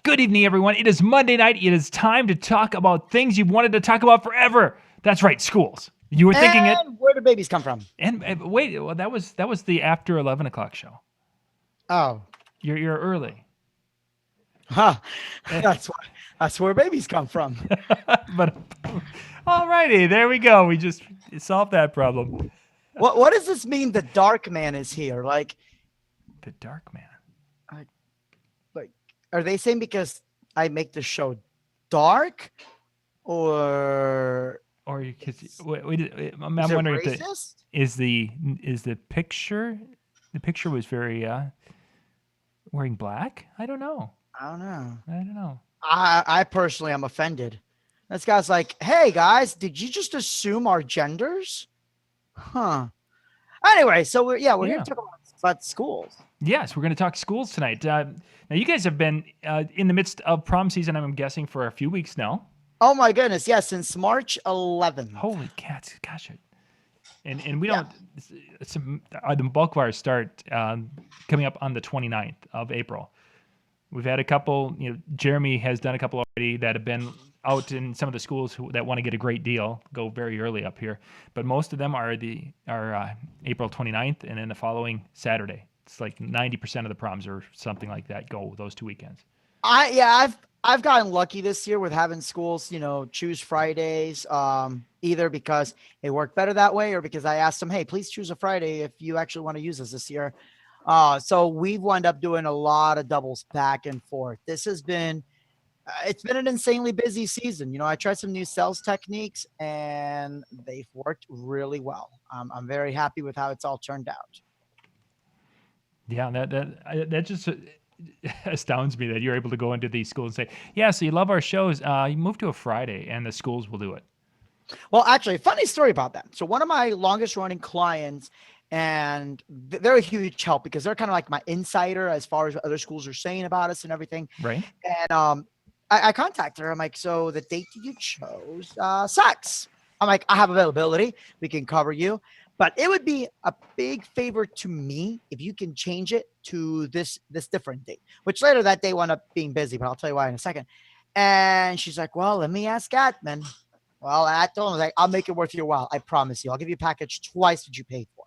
Good evening, everyone. It is Monday night. It is time to talk about things you've wanted to talk about forever. That's right, schools. You were thinking it. And where do babies come from? And wait, well, that was the after 11 o'clock show. Oh, You're early. huh. That's where babies come from. But alrighty, there we go. We just solved that problem. What does this mean? The dark man is here. The Dark Man. I- like, are they saying because I make the show dark, or Or because is, I'm is it wondering if racist? is the picture. The picture was very wearing black. I don't know. I don't know. I don't know. I personally am offended. This guy's like, hey guys, did you just assume our genders? Huh. Anyway, so we're here Yeah. to talk about schools. Yes, we're going to talk schools tonight. Now, you guys have been in the midst of prom season, I'm guessing, for a few weeks now. Oh my goodness, yes, since March 11th. Holy cats, gosh. And we Yeah. don't, the bulk of ours start coming up on the 29th of April. We've had a couple, Jeremy has done a couple already that have been out in some of the schools that want to get a great deal, go very early up here. But most of them are April 29th and then the following Saturday. It's like 90% of the proms or something like that go those 2 weekends. I've gotten lucky this year with having schools, choose Fridays, either because it worked better that way or because I asked them, hey, please choose a Friday if you actually want to use us this year. So we've wound up doing a lot of doubles back and forth. This has been it's been an insanely busy season. I tried some new sales techniques and they've worked really well. I'm very happy with how it's all turned out. Yeah, that just astounds me that you're able to go into these schools and say, yeah, so you love our shows. You move to a Friday and the schools will do it. Well, actually, funny story about that. So one of my longest running clients, and they're a huge help because they're kind of like my insider as far as what other schools are saying about us and everything. Right? And I contacted her. I'm like, so the date that you chose sucks. I'm like, I have availability. We can cover you. But it would be a big favor to me if you can change it to this different date, which later that day wound up being busy, but I'll tell you why in a second. And she's like, well, let me ask Atman. Well, I told him, like, I'll make it worth your while. I promise you. I'll give you a package twice what you paid for.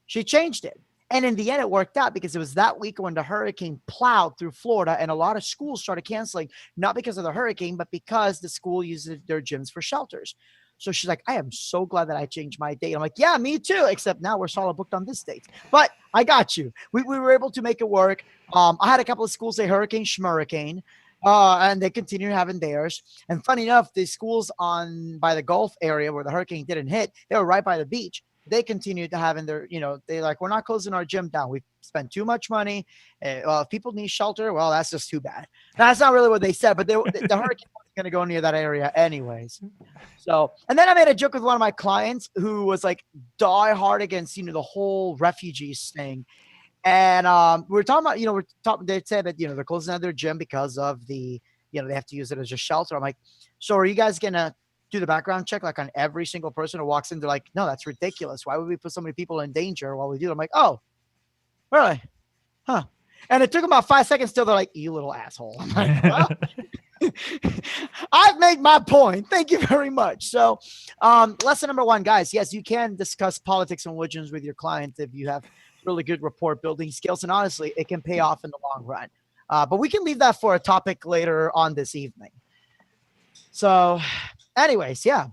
She changed it. And in the end, it worked out because it was that week when the hurricane plowed through Florida and a lot of schools started canceling, not because of the hurricane, but because the school uses their gyms for shelters. So she's like, I am so glad that I changed my date. I'm like, yeah, me too. Except now we're solid booked on this date. But I got you. We were able to make it work. I had a couple of schools say hurricane, schmurricane. And they continue having theirs. And funny enough, the schools on by the Gulf area where the hurricane didn't hit, they were right by the beach. They continued to have in their, they like, we're not closing our gym down. We've spent too much money. Well, if people need shelter, well, that's just too bad. That's not really what they said, but the hurricane wasn't going to go near that area anyways. So, and then I made a joke with one of my clients who was like die hard against, the whole refugees thing. And we are talking about, they said that, they're closing down their gym because of they have to use it as a shelter. I'm like, so are you guys going to do the background check like on every single person who walks in? They're like, no, that's ridiculous. Why would we put so many people in danger while we do it? I'm like, oh, really? Huh. And it took about 5 seconds till they're like, you little asshole. I'm like, well, I've made my point. Thank you very much. So lesson number one, guys, yes, you can discuss politics and religions with your clients if you have really good rapport building skills. And honestly, it can pay off in the long run. But we can leave that for a topic later on this evening. So anyways, yeah.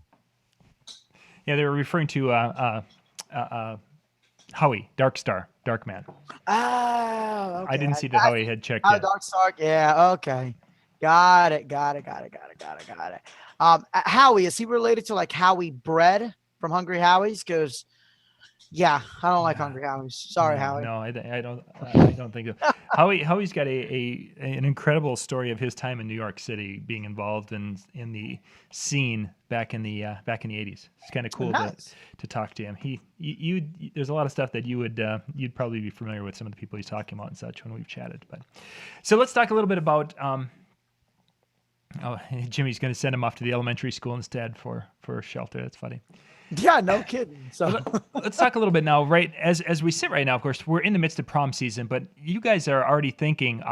Yeah, they were referring to Howie, Dark Man. Oh, I okay. didn't see that Howie had checked Oh, yet. Dark Stark. Yeah, okay. Got it. Howie, is he related to like Howie Bread from Hungry Howie's? Because yeah, I don't like Hungry Howie's. Sorry, Howie. No, I don't think so. Howie's got an incredible story of his time in New York City, being involved in the scene back in the 80s. It's kind of cool Nice. to talk to him. There's a lot of stuff that you'd probably be familiar with, some of the people he's talking about and such when we've chatted. But so let's talk a little bit about Oh, Jimmy's going to send him off to the elementary school instead for shelter. That's funny. Yeah, no kidding. So Let's talk a little bit now, right? As we sit right now, of course, we're in the midst of prom season, but you guys are already thinking,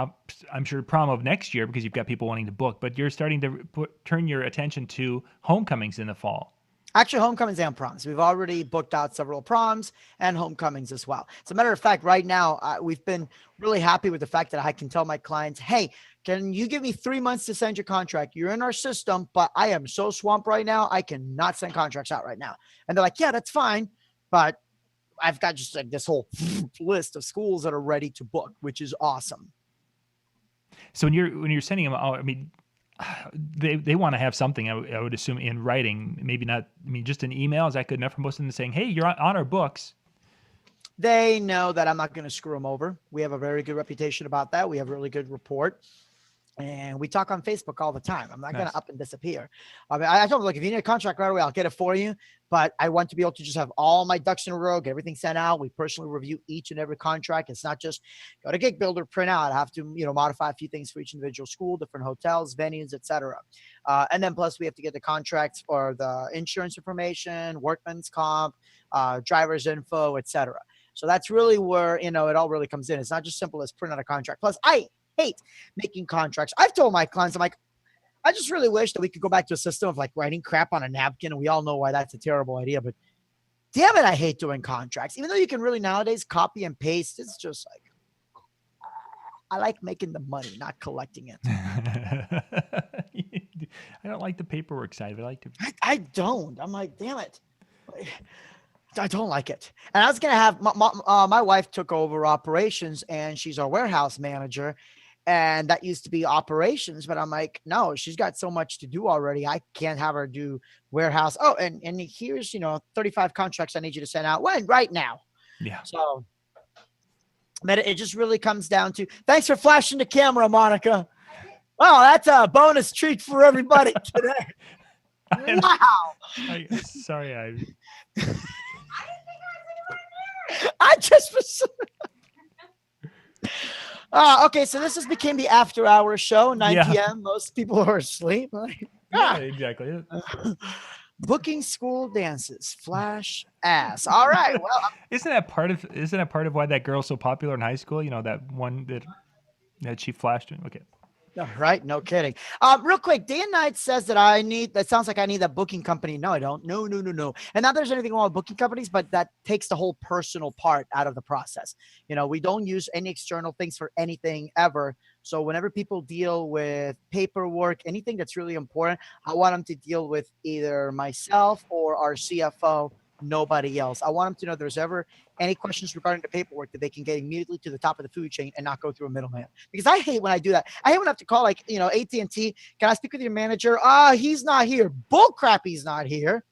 I'm sure, prom of next year because you've got people wanting to book, but you're starting to turn your attention to homecomings in the fall. actually, homecomings and proms. We've already booked out several proms and homecomings as well. As a matter of fact, right now, we've been really happy with the fact that I can tell my clients, hey, can you give me 3 months to send your contract? You're in our system, but I am so swamped right now. I cannot send contracts out right now. And they're like, yeah, that's fine. But I've got just like this whole list of schools that are ready to book, which is awesome. So when you're sending them out, I mean, they want to have something. I would assume in writing, maybe not. I mean, just an email is that good enough for most of them saying, "Hey, you're on our books." They know that I'm not going to screw them over. We have a very good reputation about that. We have a really good report. And we talk on Facebook all the time. I'm not going Nice. to up and disappear. I mean, I told them, look, if you need a contract right away, I'll get it for you. But I want to be able to just have all my ducks in a row, get everything sent out. We personally review each and every contract. It's not just go to Gig Builder, print out. I have to, modify a few things for each individual school, different hotels, venues, etc. And then plus we have to get the contracts for the insurance information, workman's comp, driver's info, etc. So that's really where, it all really comes in. It's not just simple as print out a contract. Plus, I hate making contracts. I've told my clients, I'm like, I just really wish that we could go back to a system of like writing crap on a napkin. And we all know why that's a terrible idea, but damn it, I hate doing contracts. Even though you can really nowadays copy and paste, it's just like, I like making the money, not collecting it. I don't like the paperwork side of it. I like to. I don't. I'm like, damn it. I don't like it. And I was going to have my wife took over operations and she's our warehouse manager. And that used to be operations, but I'm like, no, she's got so much to do already. I can't have her do warehouse. Oh, and here's, 35 contracts I need you to send out. When? Right now. Yeah. So, but it just really comes down to, thanks for flashing the camera, Monica. Oh, that's a bonus treat for everybody today. Wow. Sorry, I just was. Okay, so this has became the after hours show, 9 p.m. Most people are asleep. Yeah, exactly. Booking school dances, flash ass. All right. Well, isn't that part of why that girl's so popular in high school? That one that she flashed in. Okay. Right. No kidding. Real quick, Day and Night says that sounds like I need a booking company. No, I don't. No. And not there's anything wrong with booking companies, but that takes the whole personal part out of the process. We don't use any external things for anything ever. So whenever people deal with paperwork, anything that's really important, I want them to deal with either myself or our CFO, nobody else. I want them to know if there's ever any questions regarding the paperwork that they can get immediately to the top of the food chain and not go through a middleman. Because I hate when I do that. I hate when I have to call AT&T. Can I speak with your manager? He's not here. Bull crap, he's not here.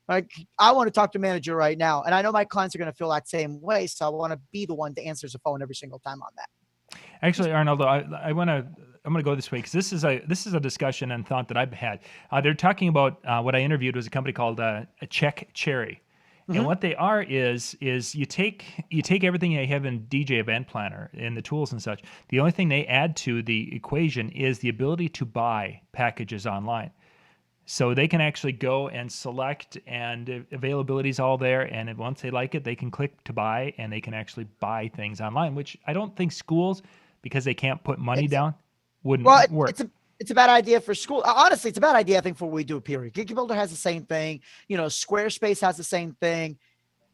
Like, I want to talk to manager right now. And I know my clients are going to feel that same way. So I want to be the one that answers the phone every single time on that. Actually, Arnoldo, I'm going to go this way because this is a discussion and thought that I've had. They're talking about what I interviewed was a company called a Check Cherry. Mm-hmm. And what they are is you take everything you have in DJ Event Planner and the tools and such. The only thing they add to the equation is the ability to buy packages online. So they can actually go and select, and availability is all there. And once they like it, they can click to buy, and they can actually buy things online, which I don't think schools, because they can't put money down, wouldn't work. It's a bad idea for school. Honestly, it's a bad idea, I think, for what we do, period. Gig Builder has the same thing. Squarespace has the same thing.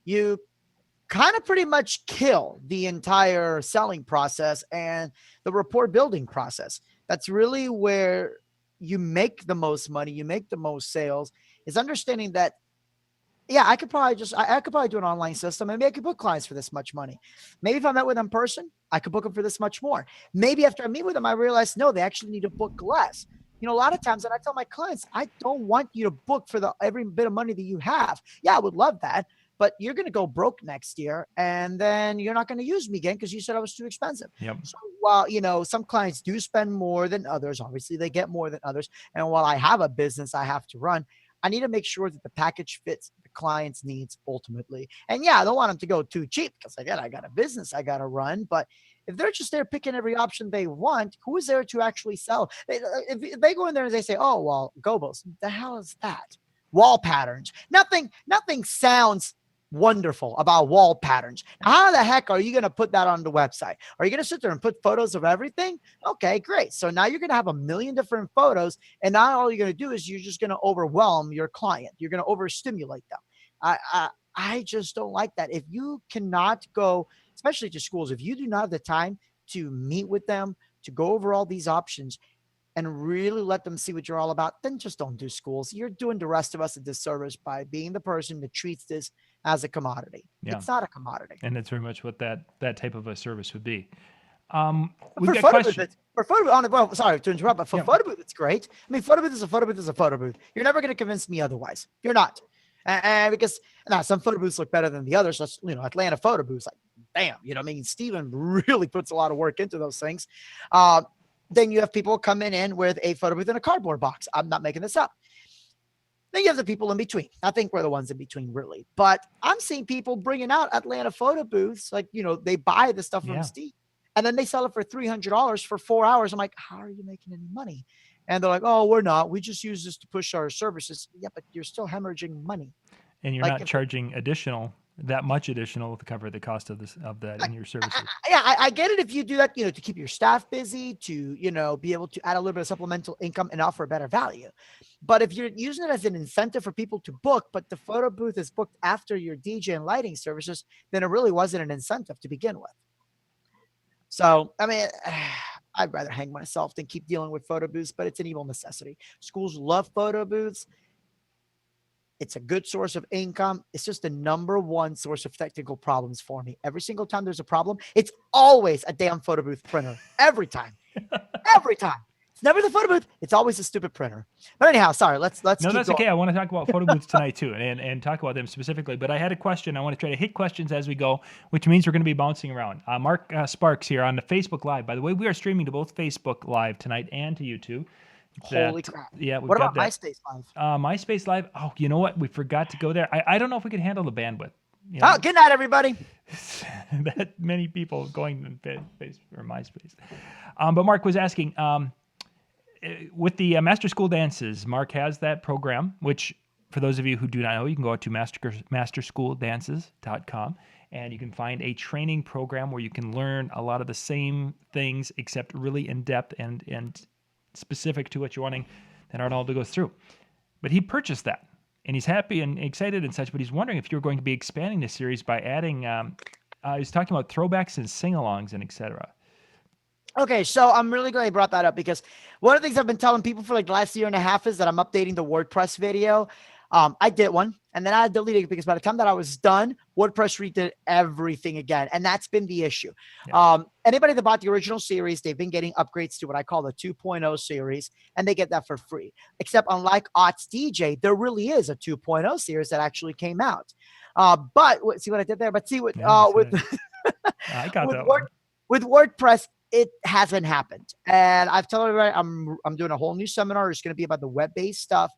You kind of pretty much kill the entire selling process and the rapport building process. That's really where you make the most money, you make the most sales, is understanding that, yeah, I could probably do an online system. Maybe I could book clients for this much money. Maybe if I met with them in person, I could book them for this much more. Maybe after I meet with them, I realize, no, they actually need to book less. A lot of times, and I tell my clients, I don't want you to book for every bit of money that you have. Yeah, I would love that, but you're going to go broke next year, and then you're not going to use me again because you said I was too expensive. Yep. So while, some clients do spend more than others, obviously they get more than others. And while I have a business I have to run, I need to make sure that the package fits the client's needs ultimately. And yeah, I don't want them to go too cheap because again, I got a business I got to run, but if they're just there picking every option they want, who is there to actually sell? If they go in there and they say, "Oh, well, gobos," the hell is that? Wall patterns. Nothing sounds wonderful about wall patterns. How the heck are you going to put that on the website? Are you going to sit there and put photos of everything? Okay, great. So now you're going to have a million different photos, and now all you're going to do is you're just going to overwhelm your client. You're going to overstimulate them. I just don't like that. If you cannot go, especially to schools, if you do not have the time to meet with them, to go over all these options and really let them see what you're all about, then just don't do schools. You're doing the rest of us a disservice by being the person that treats this as a commodity. Yeah. It's not a commodity. And that's very much what that type of a service would be. We've got questions. For photo booth, well, sorry to interrupt, but for photo booth, it's great. I mean, photo booth is a photo booth is a photo booth. You're never going to convince me otherwise. You're not. And because now some photo booths look better than the others. That's, Atlanta photo booths, like, damn, I mean, Steven really puts a lot of work into those things. Then you have people coming in with a photo booth in a cardboard box. I'm not making this up. Then you have the people in between. I think we're the ones in between, really. But I'm seeing people bringing out Atlanta photo booths. Like, they buy the stuff from Steve, and then they sell it for $300 for 4 hours. I'm like, how are you making any money? And they're like, oh, we're not. We just use this to push our services. Yeah, but you're still hemorrhaging money. And you're not charging that much additional to cover the cost of that in your services. I get it if you do that, to keep your staff busy, to, be able to add a little bit of supplemental income and offer a better value. But if you're using it as an incentive for people to book, but the photo booth is booked after your DJ and lighting services, then it really wasn't an incentive to begin with. So, I mean, I'd rather hang myself than keep dealing with photo booths, but it's an evil necessity. Schools love photo booths. It's a good source of income. It's just the number one source of technical problems for me. Every single time there's a problem, it's always a damn photo booth printer. Every time. Every time. It's never the photo booth. It's always a stupid printer. But anyhow, sorry. Let's No, keep that's going. okay. I want to talk about photo booths tonight too, and talk about them specifically. But I had a question. I want to try to hit questions as we go, which means we're going to be bouncing around. Mark Sparks here on the Facebook Live. By the way, we are streaming to both Facebook Live tonight and to YouTube. Holy crap. Yeah. What about MySpace Live? MySpace Live. Oh, you know what? We forgot to go there. I don't know if we can handle the bandwidth. Oh, good night, everybody. That many people going to Facebook or MySpace. But Mark was asking, with the Master School Dances, Mark has that program, which for those of you who do not know, you can go out to masterskooldances.com and you can find a training program where you can learn a lot of the same things, except really in depth and specific to what you're wanting that Arnoldo goes through. But he purchased that and he's happy and excited and such, but he's wondering if you're going to be expanding the series by adding, he's talking about throwbacks and sing-alongs and etc. Okay, so I'm really glad you brought that up because one of the things I've been telling people for like the last year and a half is that I'm updating the WordPress video. I did one and then I deleted it because by the time that I was done, WordPress redid everything again. And that's been the issue. Yeah. Anybody that bought the original series, they've been getting upgrades to what I call the 2.0 series, and they get that for free. Except unlike Ots DJ, there really is a 2.0 series that actually came out. But see what I did there? But see what with I got that one. With WordPress, it hasn't happened. And I've told everybody I'm doing a whole new seminar. It's going to be about the web-based stuff,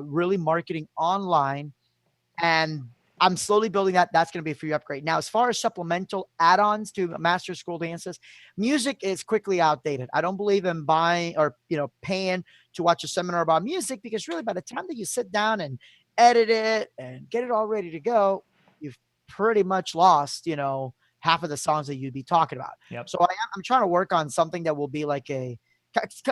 really marketing online. And I'm slowly building that. That's going to be a free upgrade. Now, as far as supplemental add-ons to Master School Dances, music is quickly outdated. I don't believe in buying or, paying to watch a seminar about music because really by the time that you sit down and edit it and get it all ready to go, you've pretty much lost, half of the songs that you'd be talking about. Yep. So I'm trying to work on something that will be like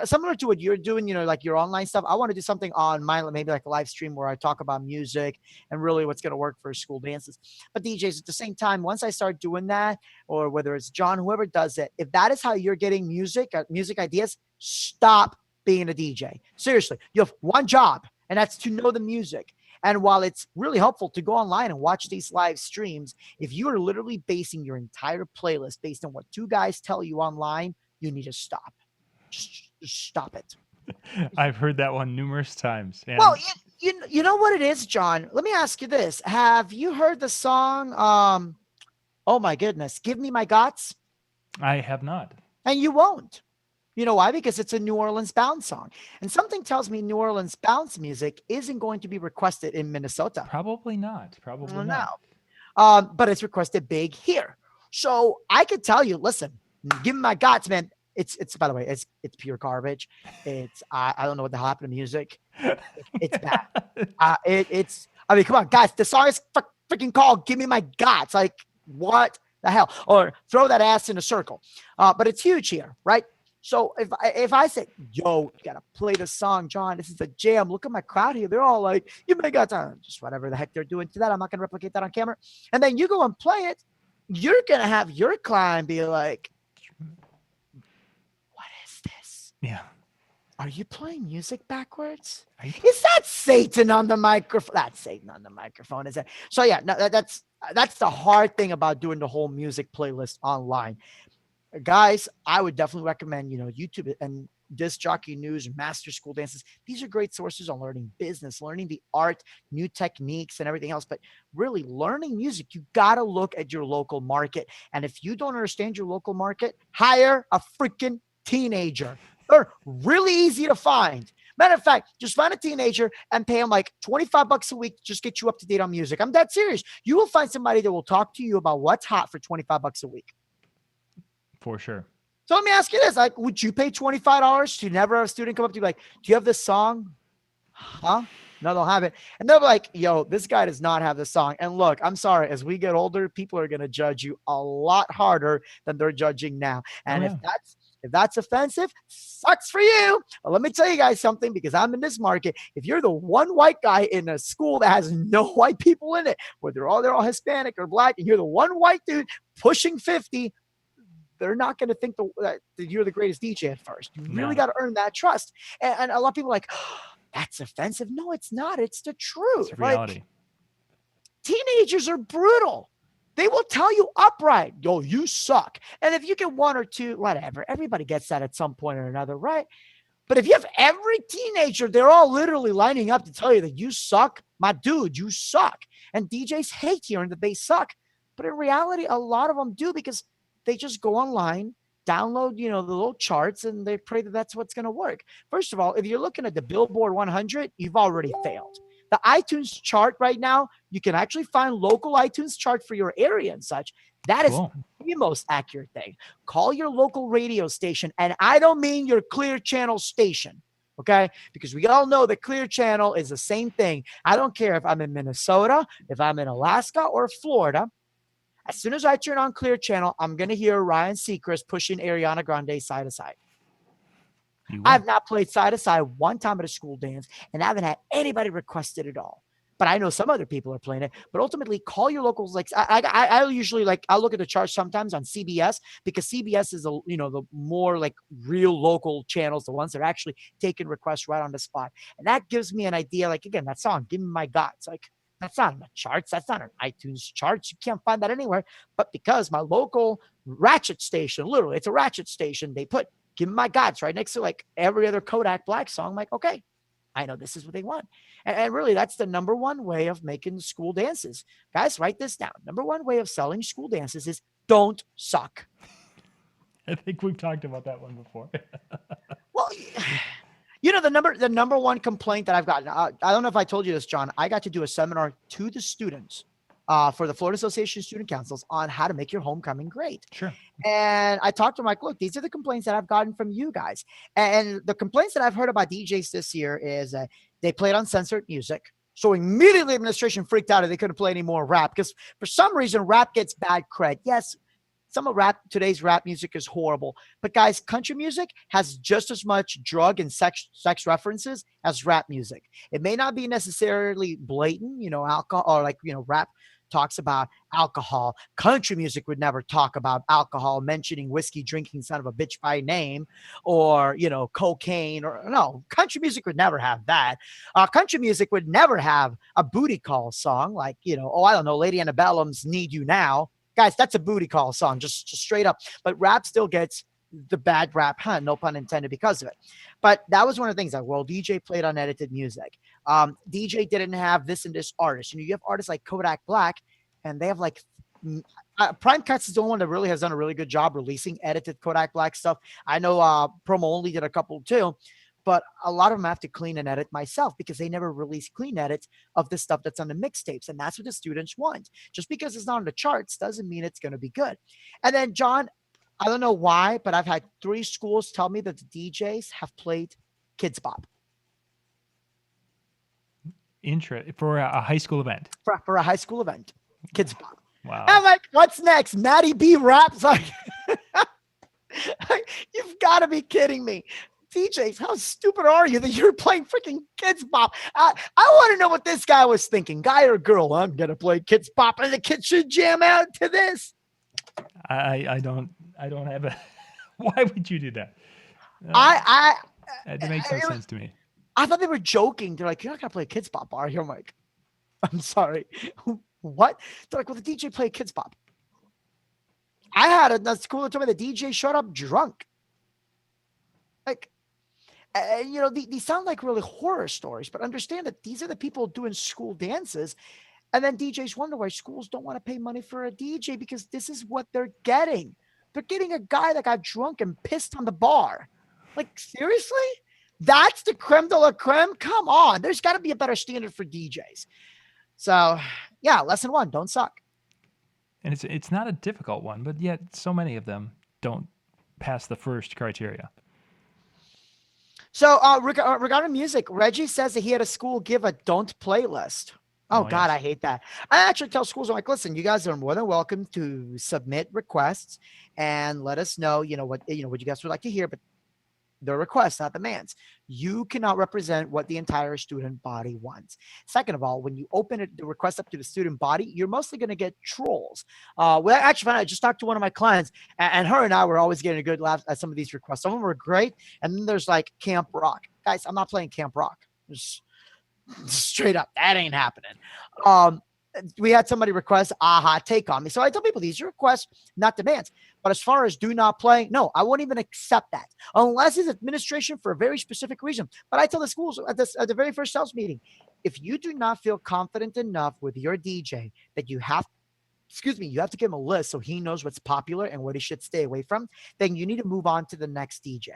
similar to what you're doing, like your online stuff. I want to do something on mine, maybe like a live stream where I talk about music and really what's going to work for school dances. But DJs at the same time, once I start doing that, or whether it's John, whoever does it, if that is how you're getting music ideas, stop being a DJ. Seriously, you have one job and that's to know the music. And while it's really helpful to go online and watch these live streams, if you are literally basing your entire playlist based on what two guys tell you online, you need to stop. Just stop it. I've heard that one numerous times. And well, you know what it is, John? Let me ask you this. Have you heard the song, oh my goodness, Give Me My Gots? I have not. And you won't. You know why? Because it's a New Orleans bounce song. And something tells me New Orleans bounce music isn't going to be requested in Minnesota. Probably not. But it's requested big here. So I could tell you, listen, Give me my gods, man. It's by the way, it's pure garbage. I don't know what the hell happened to music. It's bad. It's I mean, come on, guys. The song is freaking called "Give Me My Gods." Like, what the hell? Or throw that ass in a circle. But it's huge here, right? So if I say, "Yo, you gotta play the song, John. This is a jam." Look at my crowd here. They're all like, "You may got just whatever the heck they're doing to that." I'm not gonna replicate that on camera. And then you go and play it. You're gonna have your client be like, "What is this? Yeah. Are you playing music backwards? You... Is that Satan on the microphone?" That's Satan on the microphone, is it? So yeah, no, that's the hard thing about doing the whole music playlist online. Guys, I would definitely recommend, YouTube and Disc Jockey News, Master School Dances. These are great sources on learning business, learning the art, new techniques, and everything else. But really, learning music, you got to look at your local market. And if you don't understand your local market, hire a freaking teenager. They're really easy to find. Matter of fact, just find a teenager and pay them like $25 a week to just get you up to date on music. I'm dead serious. You will find somebody that will talk to you about what's hot for $25 a week. For sure. So let me ask you this. Like, would you pay $25 to never have a student come up to you like, "Do you have this song?" Huh? No, they'll have it. And they'll be like, "Yo, this guy does not have this song." And look, I'm sorry, as we get older, people are going to judge you a lot harder than they're judging now. And if that's offensive, sucks for you. But let me tell you guys something, because I'm in this market. If you're the one white guy in a school that has no white people in it, where they're all Hispanic or black, and you're the one white dude pushing 50, they're not going to think that you're the greatest DJ at first. You really got to earn that trust. And a lot of people are like, "Oh, that's offensive." No, it's not. It's the truth. It's reality. Like, teenagers are brutal. They will tell you upright, "Yo, you suck." And if you get one or two, whatever, everybody gets that at some point or another, right? But if you have every teenager, they're all literally lining up to tell you that you suck, my dude, you suck. And DJs hate hearing that they suck. But in reality, a lot of them do, because they just go online, download, the little charts, and they pray that that's what's going to work. First of all, if you're looking at the Billboard 100, you've already failed. The iTunes chart right now, you can actually find local iTunes chart for your area and such. That is the most accurate thing. Call your local radio station, and I don't mean your Clear Channel station, okay? Because we all know that Clear Channel is the same thing. I don't care if I'm in Minnesota, if I'm in Alaska, or Florida. As soon as I turn on Clear Channel, I'm going to hear Ryan Seacrest pushing Ariana Grande side to side. I've not played side to side one time at a school dance, and I haven't had anybody request it at all. But I know some other people are playing it. But ultimately, call your locals. Like, I usually, like, I'll look at the charts sometimes on CBS, because CBS is the more like real local channels, the ones that are actually taking requests right on the spot, and that gives me an idea. Like, again, that song, "Give Me My Gods," like, that's not in the charts. That's not on iTunes charts. You can't find that anywhere. But because my local ratchet station, literally, it's a ratchet station, they put "Give Me My Gods" right next to like every other Kodak Black song. I'm like, okay, I know this is what they want. And really, that's the number one way of making school dances. Guys, write this down. Number one way of selling school dances is don't suck. I think we've talked about that one before. Well, the number one complaint that I've gotten, I don't know if I told you this, John, I got to do a seminar to the students for the Florida Association of Student Councils on how to make your homecoming great. Sure. And I talked to them like, look, these are the complaints that I've gotten from you guys. And the complaints that I've heard about DJs this year is they played uncensored music. So immediately administration freaked out and they couldn't play any more rap, because for some reason rap gets bad cred. Yes, some of today's rap music is horrible, but guys, country music has just as much drug and sex references as rap music. It may not be necessarily blatant, alcohol, or like, rap talks about alcohol. Country music would never talk about alcohol, mentioning whiskey drinking son of a bitch by name, or, cocaine, or no, country music would never have that. Country music would never have a booty call song like, I don't know, Lady Antebellum's "Need You Now." Guys, that's a booty call song, just straight up. But rap still gets the bad rap, no pun intended, because of it. But that was one of the things that, well, DJ played unedited music. DJ didn't have this and this artist. You have artists like Kodak Black, and they have like Prime Cuts is the only one that really has done a really good job releasing edited Kodak Black stuff. I know Promo Only did a couple too. But a lot of them have to clean and edit myself, because they never release clean edits of the stuff that's on the mixtapes. And that's what the students want. Just because it's not on the charts doesn't mean it's going to be good. And then, John, I don't know why, but I've had 3 schools tell me that the DJs have played Kids Bop For a high school event. for a high school event. Kids Bop. Wow. I'm like, what's next? Maddie B raps? Like, you've got to be kidding me. DJs, how stupid are you that you're playing freaking Kids Bop? I want to know what this guy was thinking. Guy or girl? I'm going to play Kids Bop and the kids should jam out to this. I don't have a. Why would you do that? It makes no sense to me. I thought they were joking. They're like, you're not going to play Kids Bop, are you? I'm like, I'm sorry. What? They're like, well, the DJ played Kids Bop. I had a school that told me the DJ showed up drunk. Like, these sound like really horror stories, but understand that these are the people doing school dances. And then DJs wonder why schools don't want to pay money for a DJ because this is what they're getting. They're getting a guy that got drunk and pissed on the bar. Like, seriously? That's the creme de la creme? Come on. There's got to be a better standard for DJs. So, yeah, lesson 1, don't suck. And it's not a difficult one, but yet so many of them don't pass the first criteria. So regarding music, Reggie says that he had a school give a don't playlist. Oh, God, yes. I hate that. I actually tell schools, I'm like, listen, you guys are more than welcome to submit requests and let us know, what you guys would like to hear, but they're requests, not demands. You cannot represent what the entire student body wants. Second of all, when you open the request up to the student body, you're mostly going to get trolls. Actually, I just talked to one of my clients, and her and I were always getting a good laugh at some of these requests. Some of them were great, and then there's like Camp Rock. Guys, I'm not playing Camp Rock. Just straight up, that ain't happening. We had somebody request Aha Take On Me. So I tell people these are requests, not demands. But as far as do not play, no, I won't even accept that unless it's administration for a very specific reason. But I tell the schools at the very first sales meeting, if you do not feel confident enough with your DJ that you have to give him a list so he knows what's popular and what he should stay away from, then you need to move on to the next DJ.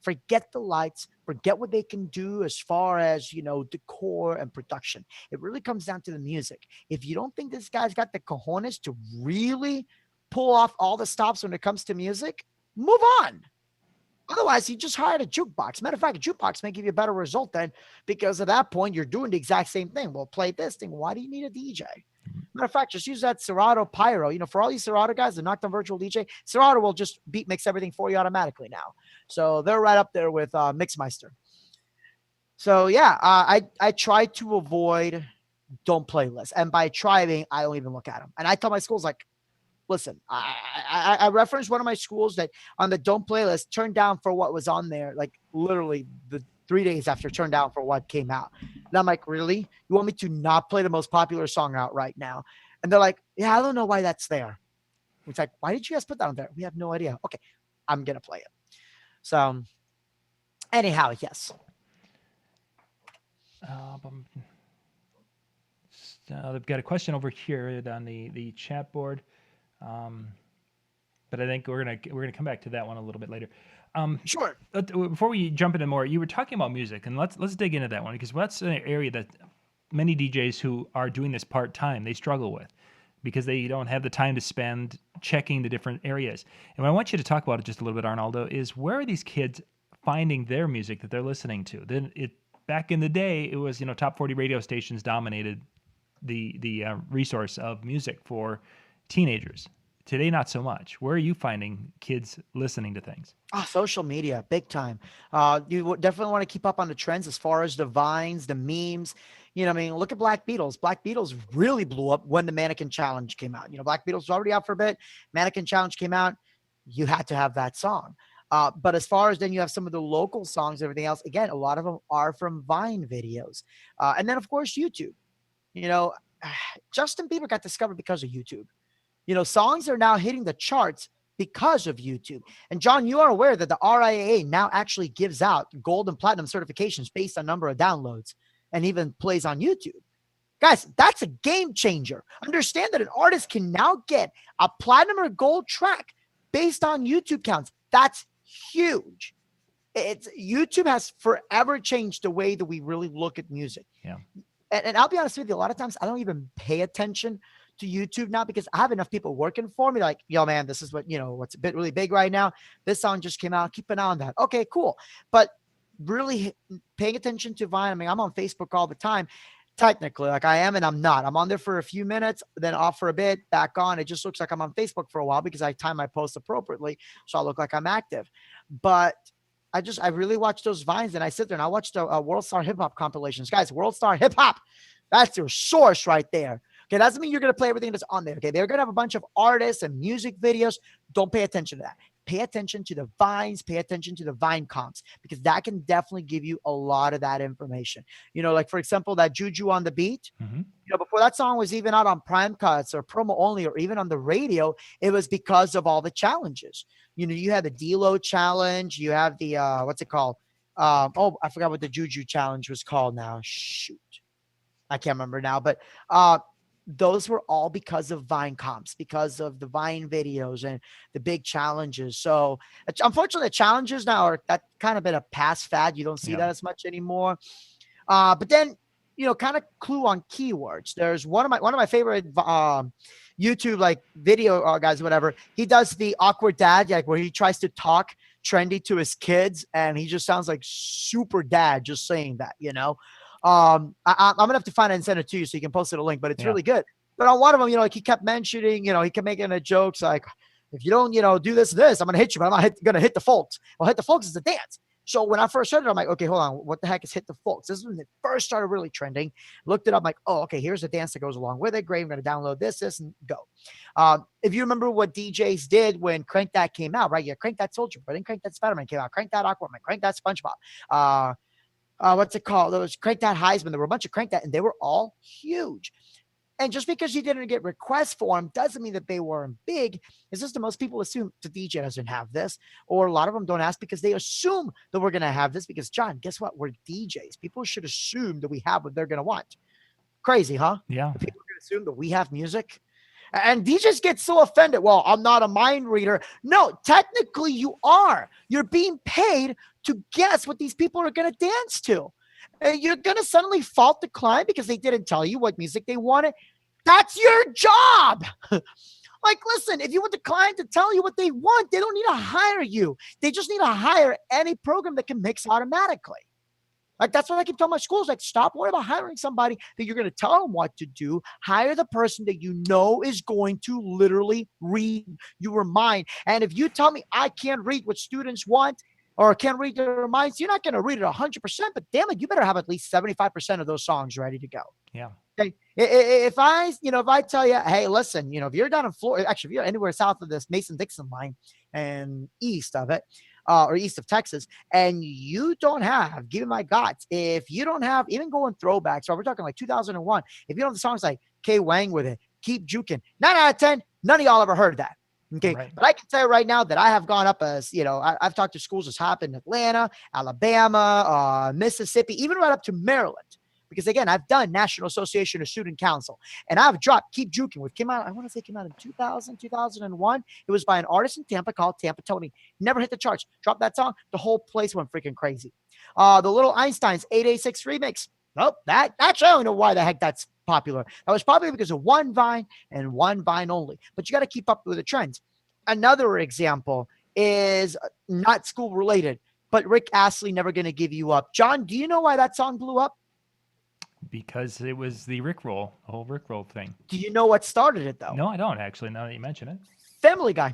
Forget the lights, forget what they can do as far as, decor and production. It really comes down to the music. If you don't think this guy's got the cojones to really pull off all the stops when it comes to music, move on. Otherwise, he just hired a jukebox. Matter of fact, a jukebox may give you a better result then, because at that point, you're doing the exact same thing. Well, play this thing. Why do you need a DJ? Matter of fact, just use that Serato Pyro. For all these Serato guys that knocked on virtual DJ, Serato will just beat mix everything for you automatically now. So they're right up there with Mixmeister. So yeah, I try to avoid don't play lists. And by trying, I don't even look at them. And I tell my schools, like, listen, I referenced one of my schools that on the don't play list turned down for what was on there, like literally the 3 days after turned down for what came out. And I'm like, really? You want me to not play the most popular song out right now? And they're like, yeah, I don't know why that's there. It's like, why did you guys put that on there? We have no idea. Okay, I'm going to play it. So anyhow, yes. They've got a question over here on the chat board. But I think we're gonna come back to that one a little bit later. Sure. Before we jump into more, you were talking about music, and let's dig into that one because that's an area that many DJs who are doing this part time they struggle with because they don't have the time to spend checking the different areas. And what I want you to talk about it just a little bit, Arnoldo, is where are these kids finding their music that they're listening to? Then back in the day, it was top 40 radio stations dominated the resource of music for teenagers. Today, not so much. Where are you finding kids listening to things? Social media, big time. You definitely want to keep up on the trends as far as the vines, the memes. Look at Black Beatles. Black Beatles really blew up when the Mannequin Challenge came out. Black Beatles was already out for a bit. Mannequin Challenge came out. You had to have that song. But as far as then you have some of the local songs, everything else, again, a lot of them are from Vine videos. And then, of course, YouTube. Justin Bieber got discovered because of YouTube. Songs are now hitting the charts because of YouTube. And John, you are aware that the RIAA now actually gives out gold and platinum certifications based on number of downloads and even plays on YouTube. Guys, that's a game changer. Understand that an artist can now get a platinum or gold track based on YouTube counts. That's huge. YouTube has forever changed the way that we really look at music. Yeah. And I'll be honest with you, a lot of times I don't even pay attention to YouTube now because I have enough people working for me. Like, yo, man, this is what, what's a bit really big right now. This song just came out. Keep an eye on that. Okay, cool. But really paying attention to Vine. I mean, I'm on Facebook all the time. Technically, like I am and I'm not. I'm on there for a few minutes, then off for a bit, back on. It just looks like I'm on Facebook for a while because I time my posts appropriately, so I look like I'm active. But I really watch those Vines and I sit there and I watch the World Star Hip Hop compilations. Guys, World Star Hip Hop, that's your source right there. Okay, that doesn't mean you're going to play everything that's on there. Okay, they're going to have a bunch of artists and music videos. Don't pay attention to that. Pay attention to the Vines, pay attention to the Vine comps, because that can definitely give you a lot of that information. Like, for example, that Juju on the Beat, before that song was even out on Prime Cuts or promo only, or even on the radio, it was because of all the challenges. You had the D-Lo challenge, you have the, what's it called? I forgot what the Juju challenge was called now. Shoot. I can't remember now, but those were all because of Vine comps, because of the Vine videos and the big challenges. So unfortunately, the challenges now are that kind of been a past fad. You don't see that as much anymore. But then, kind of clue on keywords. There's one of my favorite YouTube like video guys, whatever. He does the awkward dad, like where he tries to talk trendy to his kids, and he just sounds like super dad just saying that, I'm gonna have to find it and send it to you so you can post it a link, but it's really good. But on one of them, like he kept mentioning, he kept making a jokes like, if you don't, do this, I'm gonna hit you, but I'm not gonna hit the folks. Well, hit the folks is a dance. So when I first heard it, I'm like, okay, hold on, what the heck is hit the folks? This is when it first started really trending. Looked it up, I'm like, oh, okay, here's a dance that goes along with it. Great, I'm gonna download this, and go. If you remember what DJs did when Crank That came out, right? Yeah, Crank That Soldier, but then Crank That Spider-Man came out, Crank That Aquaman, Crank That SpongeBob. What's it called? There was Crank That Heisman. There were a bunch of Crank That, and they were all huge. And just because you didn't get requests for them doesn't mean that they weren't big. It's just that most people assume the DJ doesn't have this, or a lot of them don't ask because they assume that we're going to have this because, John, guess what? We're DJs. People should assume that we have what they're going to want. Crazy, huh? Yeah. People are going to assume that we have music. And DJs get so offended. Well, I'm not a mind reader. No, technically you are. You're being paid to guess what these people are going to dance to. And you're going to suddenly fault the client because they didn't tell you what music they wanted. That's your job. Like, listen, if you want the client to tell you what they want, they don't need to hire you. They just need to hire any program that can mix automatically. Like, that's what I keep telling my schools. Like, stop worrying about hiring somebody that you're going to tell them what to do. Hire the person that you know is going to literally read your mind. And if you tell me I can't read what students want or can't read their minds, you're not going to read it 100%. But damn it, you better have at least 75% of those songs ready to go. Yeah. Okay. If I tell you, hey, listen, if you're down in Florida, actually, if you're anywhere south of this Mason-Dixon line and east of it, or east of Texas, and you don't have Give Me My Guts, if you don't have even going throwbacks, so we're talking like 2001, if you don't have the songs like K Wang with it, Keep Jukin', 9 out of 10, none of y'all ever heard that. Okay. Right. But I can tell you right now that I have gone up as, I've talked to schools that's happened in Atlanta, Alabama, Mississippi, even right up to Maryland. Because again, I've done National Association of Student Council, and I've dropped Keep Jukin', which came out, I want to say it came out in 2000, 2001. It was by an artist in Tampa called Tampa Tony. Never hit the charts. Dropped that song. The whole place went freaking crazy. The Little Einsteins 886 remix. Nope. That actually, I don't know why the heck that's popular. That was probably because of one Vine and one Vine only. But you got to keep up with the trends. Another example is not school related, but Rick Astley, Never Gonna Give You Up. John, do you know why that song blew up? Because it was the Rickroll, the whole Rickroll thing. Do you know what started it, though? No, I don't, actually, now that you mention it. Family Guy.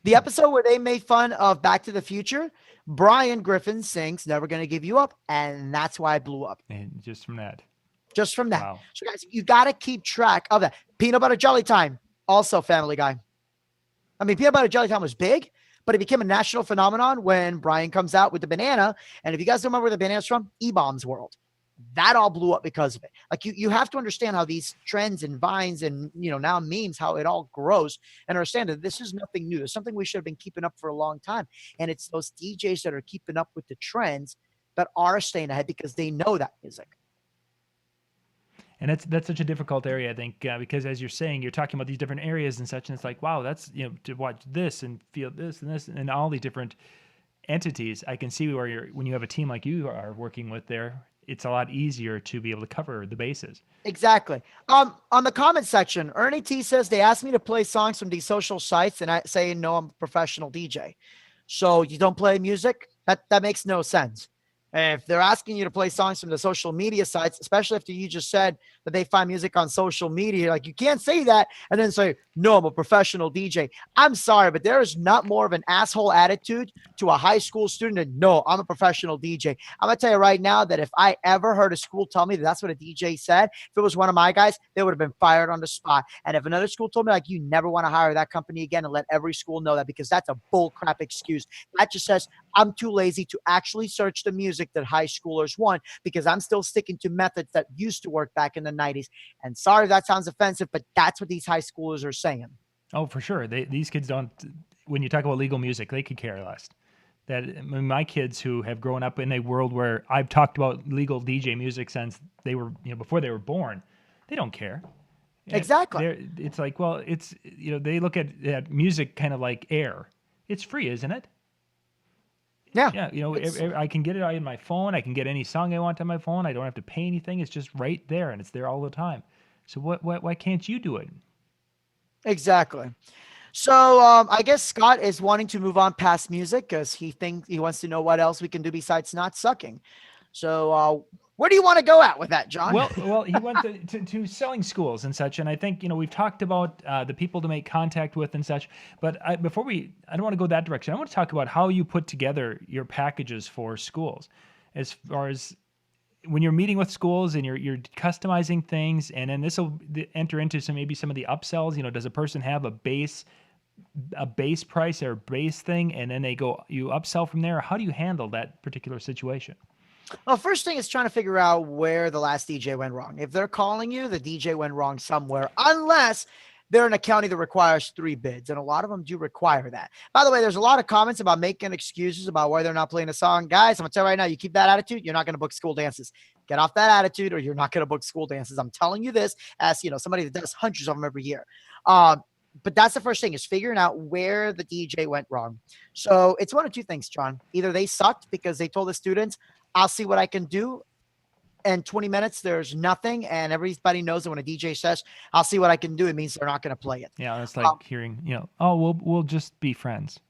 The episode where they made fun of Back to the Future, Brian Griffin sings Never Gonna Give You Up, and that's why it blew up. And just from that. Just from that. Wow. So, guys, you got to keep track of that. Peanut Butter Jelly Time, also Family Guy. I mean, Peanut Butter Jelly Time was big, but it became a national phenomenon when Brian comes out with the banana. And if you guys don't remember where the banana's from, E-Bombs World. That all blew up because of it. Like you have to understand how these trends and vines and, now memes, how it all grows, and understand that this is nothing new. It's something we should have been keeping up for a long time. And it's those DJs that are keeping up with the trends that are staying ahead because they know that music. And that's such a difficult area, I think, because as you're saying, you're talking about these different areas and such, and it's like, wow, that's, to watch this and feel this and all these different entities. I can see where when you have a team like you are working with there, it's a lot easier to be able to cover the bases. Exactly. On the comment section, Ernie T says they asked me to play songs from these social sites, and I say no, I'm a professional DJ. So you don't play music? That makes no sense. And if they're asking you to play songs from the social media sites, especially after you just said that they find music on social media, like you can't say that and then say, no, I'm a professional DJ. I'm sorry, but there is not more of an asshole attitude to a high school student than, no, I'm a professional DJ. I'm going to tell you right now that if I ever heard a school tell me that that's what a DJ said, if it was one of my guys, they would have been fired on the spot. And if another school told me, like, you never want to hire that company again, and let every school know that, because that's a bull crap excuse. That just says I'm too lazy to actually search the music that high schoolers want, because I'm still sticking to methods that used to work back in the 90s. And sorry if that sounds offensive, but that's what these high schoolers are saying. Oh, for sure. These kids don't. When you talk about legal music, they could care less. My kids who have grown up in a world where I've talked about legal DJ music since they were, before they were born, they don't care. Exactly. It's like, well, it's, they look at music kind of like air. It's free, isn't it? Yeah. Yeah, I can get it on my phone. I can get any song I want on my phone. I don't have to pay anything. It's just right there, and it's there all the time. So why can't you do it? Exactly. So I guess Scott is wanting to move on past music because he wants to know what else we can do besides not sucking. So where do you want to go at with that, John? Well, he went to selling schools and such, and I think we've talked about the people to make contact with and such. But I don't want to go that direction. I want to talk about how you put together your packages for schools, as far as when you're meeting with schools and you're customizing things, and then this will enter into some of the upsells. Does a person have a base price or base thing, and then you upsell from there? How do you handle that particular situation? Well, first thing is trying to figure out where the last DJ went wrong. If they're calling you, the DJ went wrong somewhere, unless they're in a county that requires 3 bids, and a lot of them do require that. By the way, there's a lot of comments about making excuses about why they're not playing a song. Guys, I'm gonna tell you right now, you keep that attitude, you're not gonna book school dances. Get off that attitude, or you're not gonna book school dances. I'm telling you this as somebody that does hundreds of them every year. But that's the first thing, is figuring out where the DJ went wrong. So it's one of two things, John. Either they sucked because they told the students, I'll see what I can do. And 20 minutes, there's nothing. And everybody knows that when a DJ says, I'll see what I can do, it means they're not going to play it. Yeah, it's like hearing, oh, we'll just be friends.